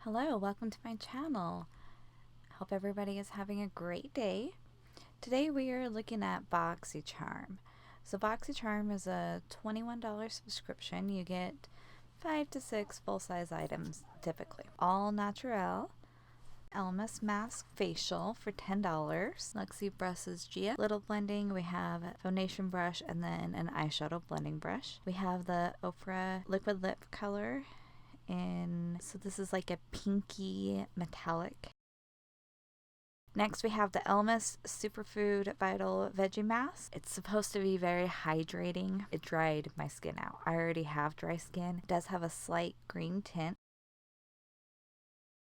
Hello, welcome to my channel. Hope everybody is having a great day. Today we are looking at Boxycharm. So Boxycharm is a $21 subscription. You get 5 to 6 full-size items typically. All natural. Elmas Mask Facial for $10. Luxie Brushes Gia Little Blending. We have a foundation brush and then an eyeshadow blending brush. We have the Ofra Liquid Lip Color. So this is like a pinky metallic. Next we have the Elmas Superfood Vital Veggie Mask. It's supposed to be very hydrating. It dried my skin out. I already have dry skin. It does have a slight green tint.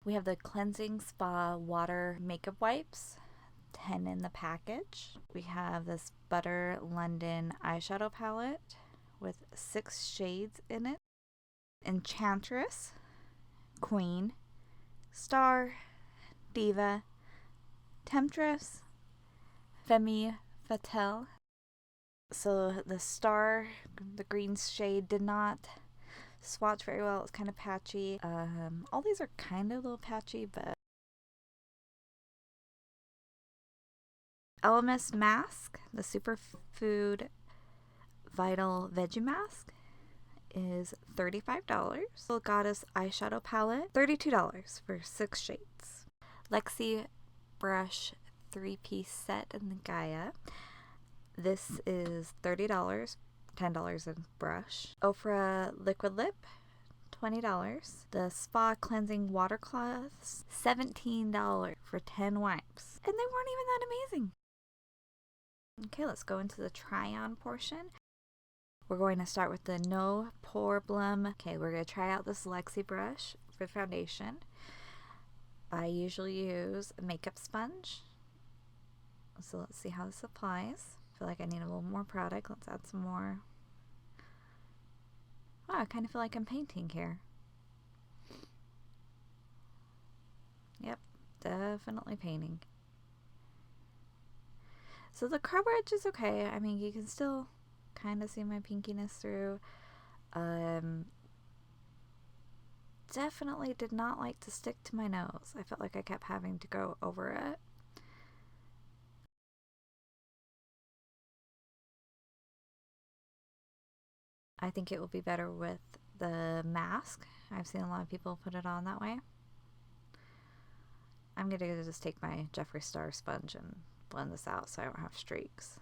We have the Cleansing Spa Water Makeup Wipes, 10 in the package. We have this Butter London eyeshadow palette with 6 shades in it. Enchantress, Queen, Star, Diva, Temptress, Femme Fatale. So the Star, the green shade, did not swatch very well. It's kind of patchy. All these are kind of a little patchy, but Elmas Mask, the Superfood Vital Veggie Mask, is $35. Little Goddess eyeshadow palette, $32 for 6 shades. Lexi brush 3-piece set in the Gaia. This is $30, $10 in brush. Ofra liquid lip, $20. The spa cleansing water cloths, $17 for 10 wipes. And they weren't even that amazing. Okay, let's go into the try-on portion. We're going to start with the No Problem. Okay, we're going to try out this Lexi brush for foundation. I usually use a makeup sponge. So let's see how this applies. I feel like I need a little more product. Let's add some more. Oh, I kind of feel like I'm painting here. Yep, definitely painting. So the coverage is okay. I mean, you can still kind of see my pinkiness through. Definitely did not like to stick to my nose. I felt like I kept having to go over it. I think it will be better with the mask. I've seen a lot of people put it on that way. I'm going to just take my Jeffree Star sponge and blend this out so I don't have streaks.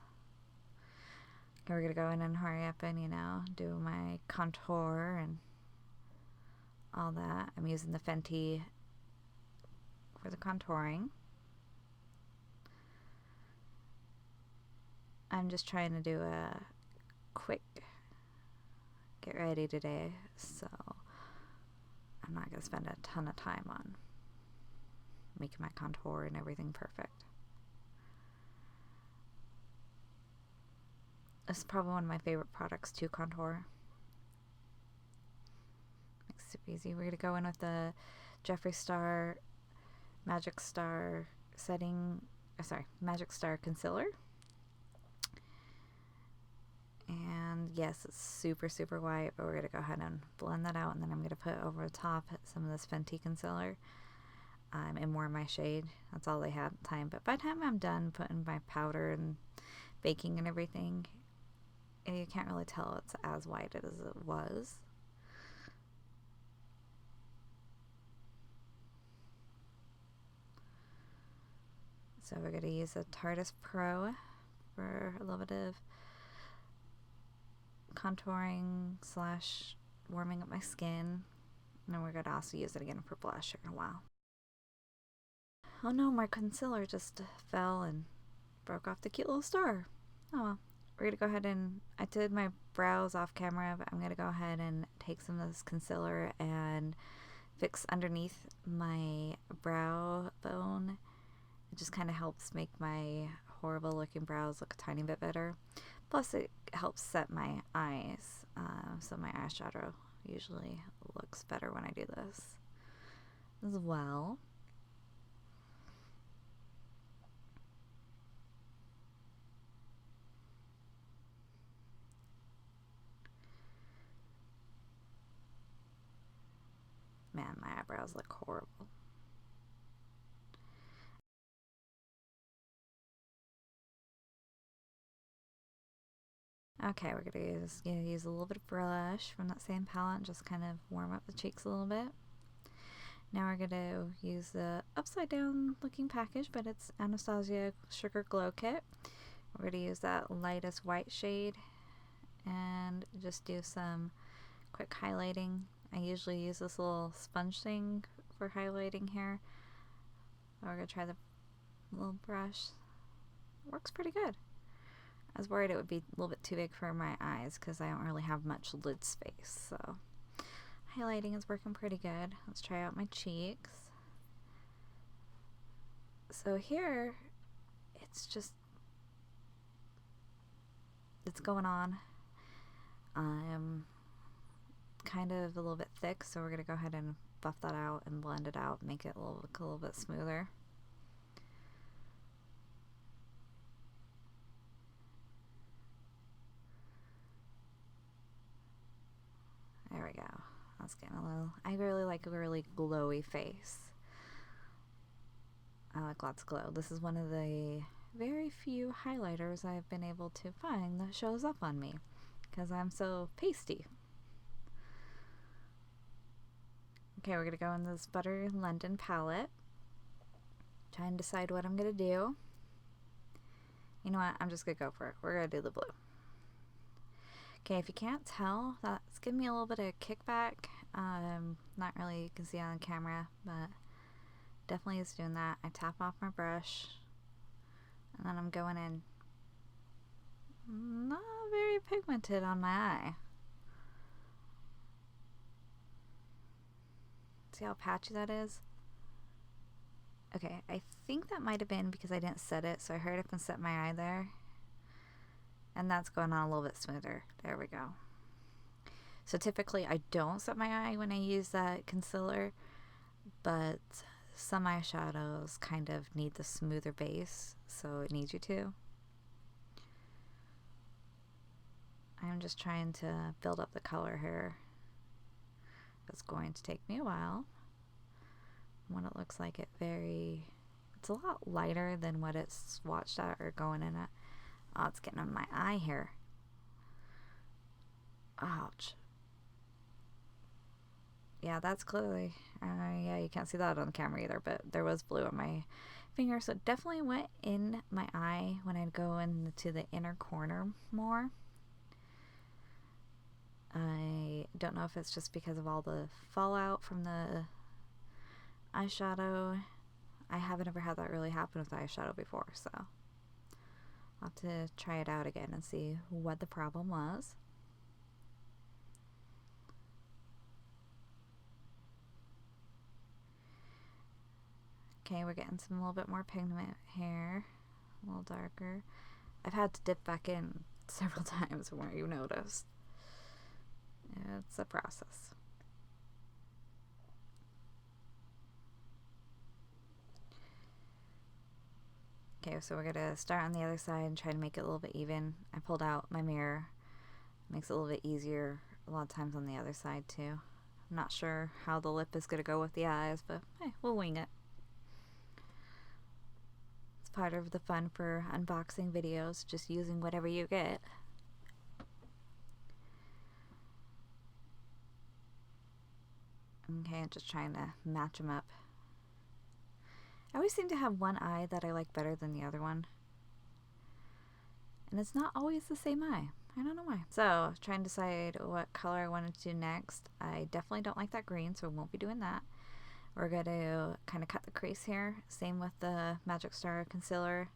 Okay, we're going to go in and hurry up and, do my contour and all that. I'm using the Fenty for the contouring. I'm just trying to do a quick get ready today, so I'm not going to spend a ton of time on making my contour and everything perfect. This is probably one of my favorite products to contour. Makes it super easy. We're going to go in with the Jeffree Star Magic Star Magic Star Concealer. And yes, it's super, super white, but we're going to go ahead and blend that out, and then I'm going to put over the top some of this Fenty concealer in more of my shade. That's all they had time, but by the time I'm done putting my powder and baking and everything, you can't really tell it's as white as it was. So we're going to use a Tarte Pro for a little bit of contouring / warming up my skin. And then we're going to also use it again for blush in a while. Oh no, my concealer just fell and broke off the cute little star. Oh well. We're going to go ahead and, I did my brows off camera, but I'm going to go ahead and take some of this concealer and fix underneath my brow bone. It just kind of helps make my horrible looking brows look a tiny bit better. Plus it helps set my eyes, so my eyeshadow usually looks better when I do this as well. Man, Man, my eyebrows look horrible. Okay, we're gonna use a little bit of brush from that same palette and just kind of warm up the cheeks a little bit. Now we're gonna use the upside down looking package, but it's Anastasia Sugar Glow Kit. We're gonna use that lightest white shade and just do some quick highlighting. I usually use this little sponge thing for highlighting here. We're gonna try the little brush. Works pretty good. I was worried it would be a little bit too big for my eyes because I don't really have much lid space. So highlighting is working pretty good. Let's try out my cheeks. So here, it's going on. Kind of a little bit thick, so we're gonna go ahead and buff that out and blend it out, make it look a little bit smoother. There we go. That's getting a little. I really like a really glowy face. I like lots of glow. This is one of the very few highlighters I've been able to find that shows up on me because I'm so pasty. Okay, we're gonna go in this Butter London palette. Try and decide what I'm gonna do. You know what? I'm just gonna go for it. We're gonna do the blue. Okay, if you can't tell, that's giving me a little bit of kickback. Not really, you can see on camera, but definitely is doing that. I tap off my brush, and then I'm going in. Not very pigmented on my eye. See how patchy that is? Okay, I think that might have been because I didn't set it, so I hurried up and set my eye there. And that's going on a little bit smoother. There we go. So typically I don't set my eye when I use that concealer, but some eyeshadows kind of need the smoother base, so it needs you to. I'm just trying to build up the color here. It's going to take me a while. What it looks like it's a lot lighter than what it's swatched at or going in at. Oh, it's getting on my eye here. Ouch. Yeah, that's clearly, yeah, you can't see that on the camera either, but there was blue on my finger, so it definitely went in my eye when I'd go into the inner corner more. I don't know if it's just because of all the fallout from the eyeshadow. I haven't ever had that really happen with eyeshadow before, so I'll have to try it out again and see what the problem was. Okay, we're getting some a little bit more pigment here, a little darker. I've had to dip back in several times from where you noticed. It's a process. Okay, so we're gonna start on the other side and try to make it a little bit even. I pulled out my mirror. Makes it a little bit easier a lot of times on the other side too. I'm not sure how the lip is gonna go with the eyes, but hey, we'll wing it. It's part of the fun for unboxing videos, just using whatever you get. Okay, just trying to match them up. I always seem to have one eye that I like better than the other one. And it's not always the same eye. I don't know why. So, trying to decide what color I wanted to do next. I definitely don't like that green, so I won't be doing that. We're going to kind of cut the crease here. Same with the Magic Star Concealer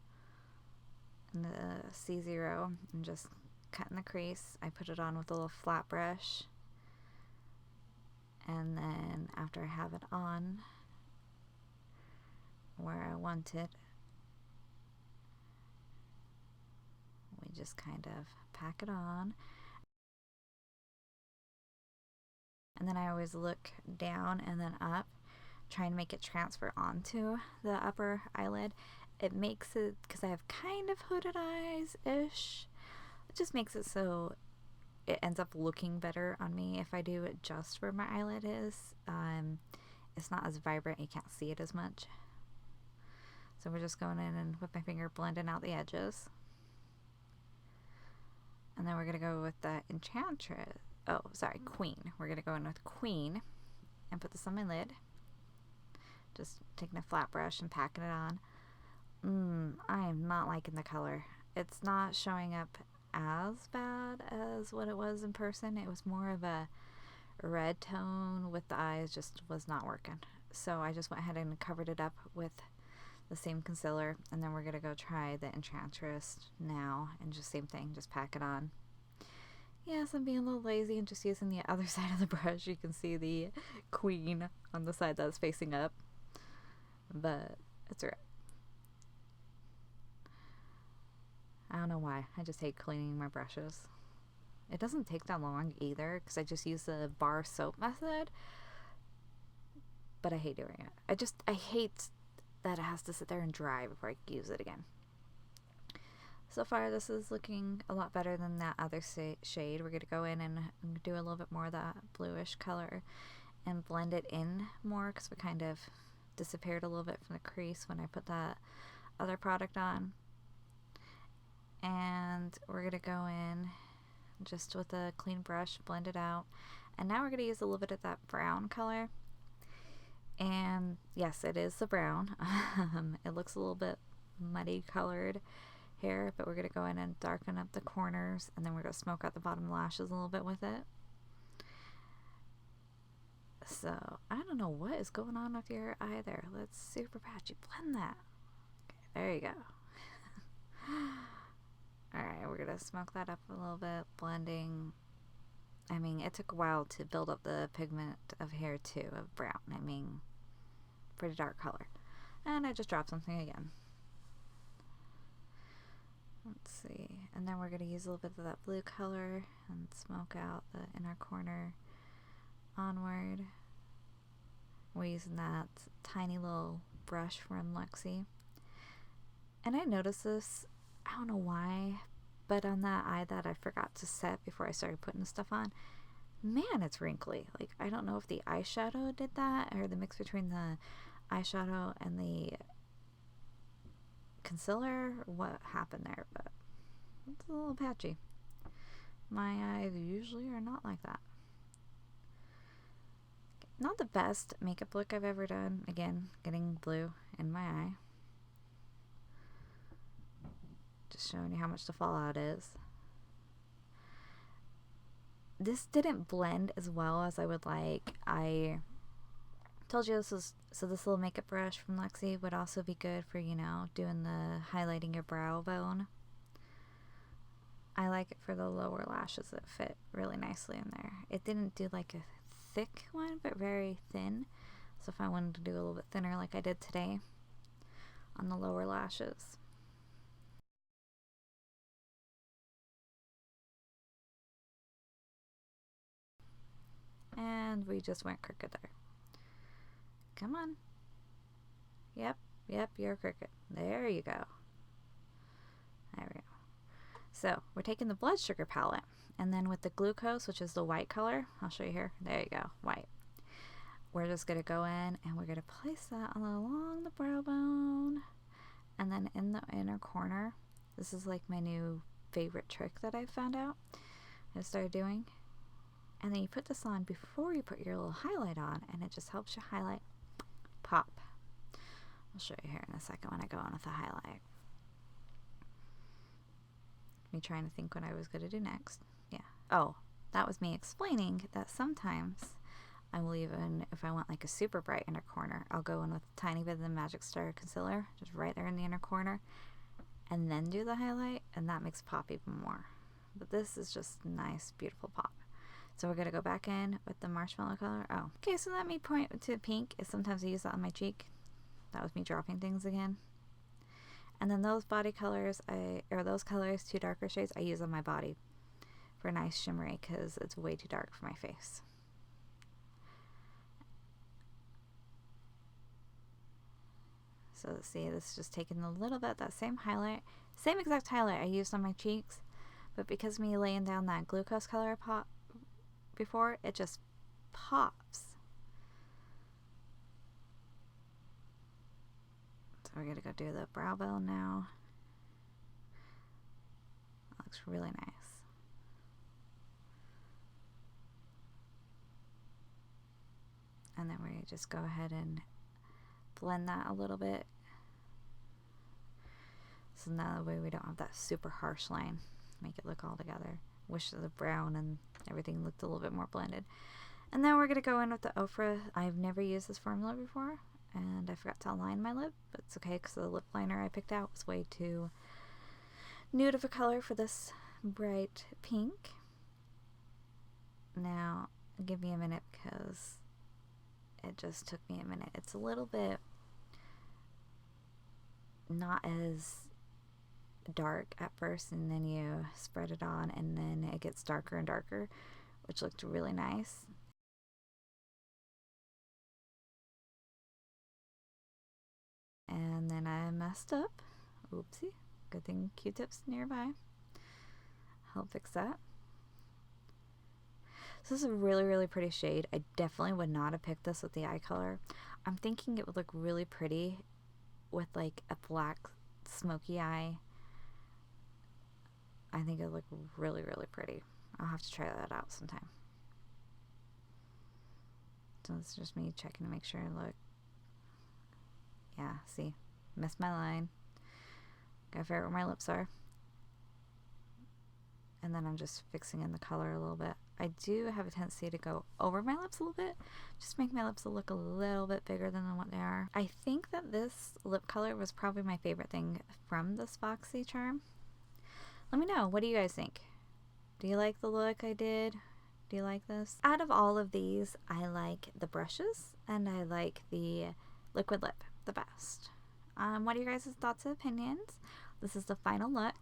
and the C0. And just cutting the crease. I put it on with a little flat brush. And then after I have it on where I want it, we just kind of pack it on. And then I always look down and then up, trying to make it transfer onto the upper eyelid. It makes it, because I have kind of hooded eyes-ish, it just makes it so it ends up looking better on me if I do it just where my eyelid is. it's not as vibrant, you can't see it as much. So we're just going in and with my finger blending out the edges. And then we're going to go with the Enchantress. Oh, sorry, Queen. We're going to go in with Queen and put this on my lid. Just taking a flat brush and packing it on. I am not liking the color. It's not showing up as bad as what it was in person. It was more of a red tone with the eyes, just was not working. So I just went ahead and covered it up with the same concealer, and then we're going to go try the Enchantress now, and just same thing, just pack it on. Yes, I'm being a little lazy and just using the other side of the brush. You can see the Queen on the side that's facing up, but it's alright. I don't know why, I just hate cleaning my brushes. It doesn't take that long either, because I just use the bar soap method, but I hate doing it. I hate that it has to sit there and dry before I use it again. So far this is looking a lot better than that other shade. We're going to go in and do a little bit more of that bluish color and blend it in more, because we kind of disappeared a little bit from the crease when I put that other product on. And we're going to go in just with a clean brush, blend it out. And now we're going to use a little bit of that brown color. And yes, it is the brown. It looks a little bit muddy colored here, but we're going to go in and darken up the corners, and then we're going to smoke out the bottom lashes a little bit with it. So I don't know what is going on with your eye there. Let's super patchy blend that. Okay, there you go. Alright, we're going to smoke that up a little bit, blending. I mean, it took a while to build up the pigment of hair too, of brown. I mean, pretty dark color. And I just dropped something again. Let's see. And then we're going to use a little bit of that blue color and smoke out the inner corner onward. We're using that tiny little brush from Lexi. And I noticed this, I don't know why, but on that eye that I forgot to set before I started putting the stuff on, man, it's wrinkly. Like, I don't know if the eyeshadow did that, or the mix between the eyeshadow and the concealer, what happened there, but it's a little patchy. My eyes usually are not like that. Not the best makeup look I've ever done. Again, getting blue in my eye. Just showing you how much the fallout is. This didn't blend as well as I would like. I told you this was, so this little makeup brush from Lexi would also be good for, you know, doing the highlighting your brow bone. I like it for the lower lashes that fit really nicely in there. It didn't do like a thick one, but very thin. So if I wanted to do a little bit thinner like I did today on the lower lashes. And we just went crooked there. Come on. Yep, you're crooked. There you go. There we go. So we're taking the blood sugar palette, and then with the glucose, which is the white color, I'll show you here. There you go, white. We're just going to go in and we're going to place that along the brow bone, and then in the inner corner. This is like my new favorite trick that I found out. I started doing. And then you put this on before you put your little highlight on, and it just helps you highlight pop. I'll show you here in a second when I go on with the highlight. Me trying to think what I was going to do next. Yeah. Oh, that was me explaining that sometimes I will, even if I want like a super bright inner corner, I'll go in with a tiny bit of the Magic Star concealer, just right there in the inner corner, and then do the highlight, and that makes pop even more. But this is just nice, beautiful pop. So we're going to go back in with the marshmallow color. Oh, okay, so that made point to pink. Is sometimes I use that on my cheek. That was me dropping things again. And then those body colors, those colors, 2 darker shades, I use on my body for a nice shimmery, because it's way too dark for my face. So let's see, this is just taking a little bit, that same highlight, same exact highlight I used on my cheeks, but because me laying down that glucose color before, it just pops. So we're gonna go do the brow bone now. That looks really nice. And then we just go ahead and blend that a little bit. So now that way we don't have that super harsh line. Make it look all together. Wish the brown and everything looked a little bit more blended. And then we're going to go in with the Ofra. I've never used this formula before, and I forgot to align my lip, but it's okay because the lip liner I picked out was way too nude of a color for this bright pink. Now, give me a minute because it just took me a minute. It's a little bit not as dark at first, and then you spread it on, and then it gets darker and darker, which looked really nice. And then I messed up. Oopsie. Good thing Q-tips nearby. Help fix that. So this is a really, really pretty shade. I definitely would not have picked this with the eye color. I'm thinking it would look really pretty with like a black smoky eye. I think it would look really, really pretty. I'll have to try that out sometime. So this is just me checking to make sure I look. Yeah, see, missed my line. Gotta figure out where my lips are. And then I'm just fixing in the color a little bit. I do have a tendency to go over my lips a little bit, just make my lips look a little bit bigger than what they are. I think that this lip color was probably my favorite thing from this Boxycharm. Let me know, what do you guys think? Do you like the look I did? Do you like this? Out of all of these, I like the brushes and I like the liquid lip the best. What are your guys' thoughts and opinions? This is the final look.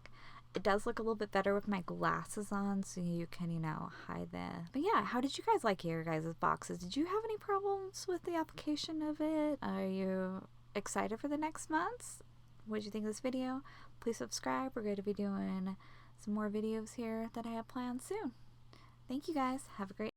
It does look a little bit better with my glasses on, so you can, you know, hide the... But yeah, how did you guys like your guys' boxes? Did you have any problems with the application of it? Are you excited for the next months? What did you think of this video? Please subscribe. We're going to be doing some more videos here that I have planned soon. Thank you guys. Have a great